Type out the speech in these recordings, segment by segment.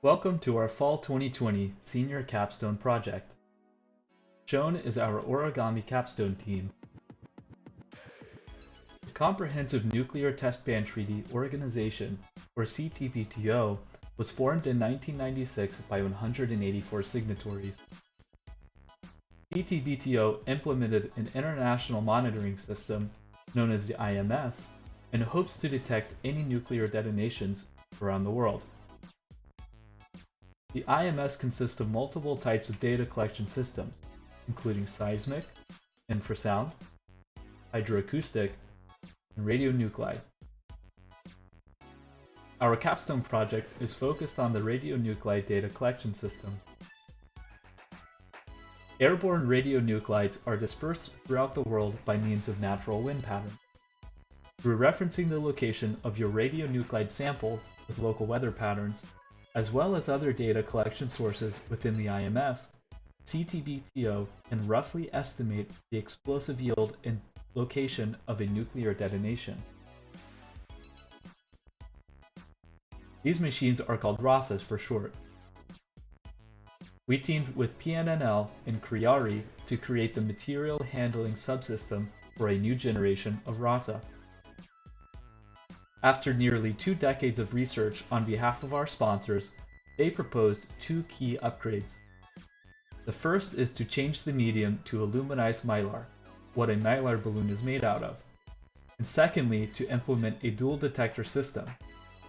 Welcome to our Fall 2020 Senior Capstone Project. Shown is our Origami Capstone team. The Comprehensive Nuclear Test Ban Treaty Organization, or CTBTO, was formed in 1996 by 184 signatories. CTBTO implemented an international monitoring system, known as the IMS, and hopes to detect any nuclear detonations around the world. The IMS consists of multiple types of data collection systems, including seismic, infrasound, hydroacoustic, and radionuclide. Our capstone project is focused on the radionuclide data collection systems. Airborne radionuclides are dispersed throughout the world by means of natural wind patterns. Through referencing the location of your radionuclide sample with local weather patterns, as well as other data collection sources within the IMS, CTBTO can roughly estimate the explosive yield and location of a nuclear detonation. These machines are called RASAs for short. We teamed with PNNL and CRIARI to create the material handling subsystem for a new generation of RASA. After nearly 2 decades of research on behalf of our sponsors, they proposed 2 key upgrades. The first is to change the medium to aluminized mylar, what a mylar balloon is made out of, and secondly to implement a dual detector system.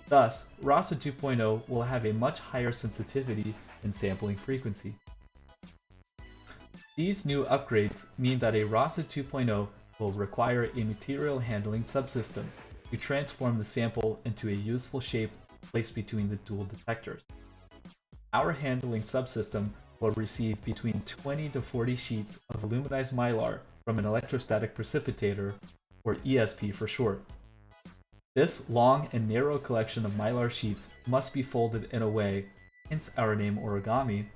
Thus, RASA 2.0 will have a much higher sensitivity and sampling frequency. These new upgrades mean that a RASA 2.0 will require a material handling subsystem to transform the sample into a useful shape placed between the dual detectors. Our handling subsystem will receive between 20 to 40 sheets of aluminized mylar from an electrostatic precipitator, or ESP for short. This long and narrow collection of mylar sheets must be folded in a way, hence our name Origami,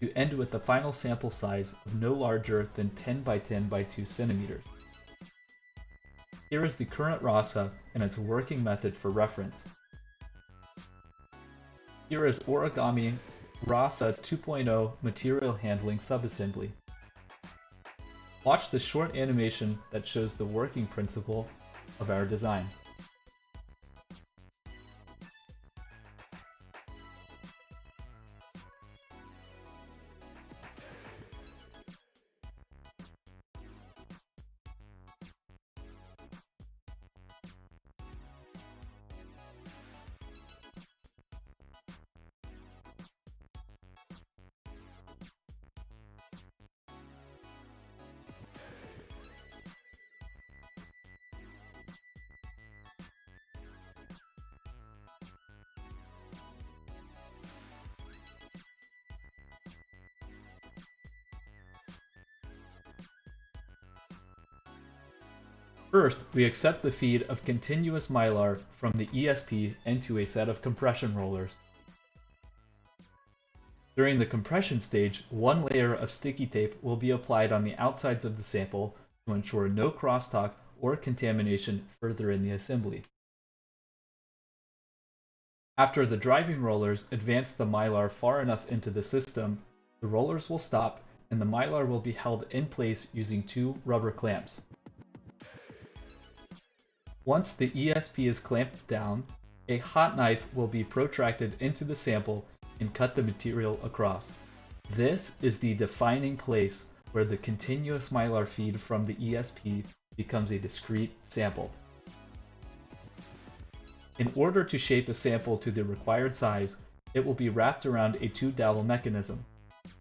to end with a final sample size of no larger than 10 by 10 by 2 centimeters. Here is the current RASA and its working method for reference. Here is Origami's RASA 2.0 material handling subassembly. Watch the short animation that shows the working principle of our design. First, we accept the feed of continuous mylar from the ESP into a set of compression rollers. During the compression stage, one layer of sticky tape will be applied on the outsides of the sample to ensure no crosstalk or contamination further in the assembly. After the driving rollers advance the mylar far enough into the system, the rollers will stop and the mylar will be held in place using 2 rubber clamps. Once the ESP is clamped down, a hot knife will be protracted into the sample and cut the material across. This is the defining place where the continuous mylar feed from the ESP becomes a discrete sample. In order to shape a sample to the required size, it will be wrapped around a 2-dowel mechanism.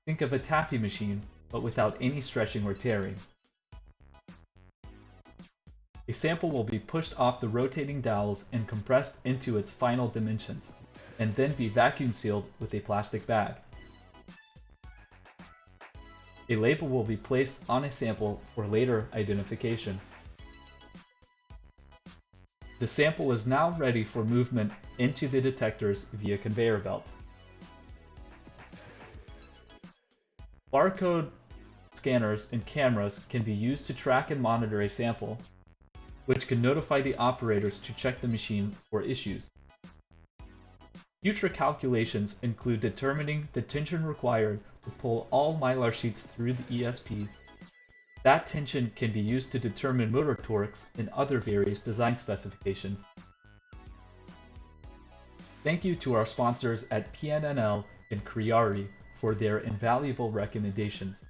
Think of a taffy machine, but without any stretching or tearing. A sample will be pushed off the rotating dowels and compressed into its final dimensions, and then be vacuum sealed with a plastic bag. A label will be placed on a sample for later identification. The sample is now ready for movement into the detectors via conveyor belts. Barcode scanners and cameras can be used to track and monitor a sample, which can notify the operators to check the machine for issues. Future calculations include determining the tension required to pull all Mylar sheets through the ESP. That tension can be used to determine motor torques and other various design specifications. Thank you to our sponsors at PNNL and Criari for their invaluable recommendations.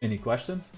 Any questions?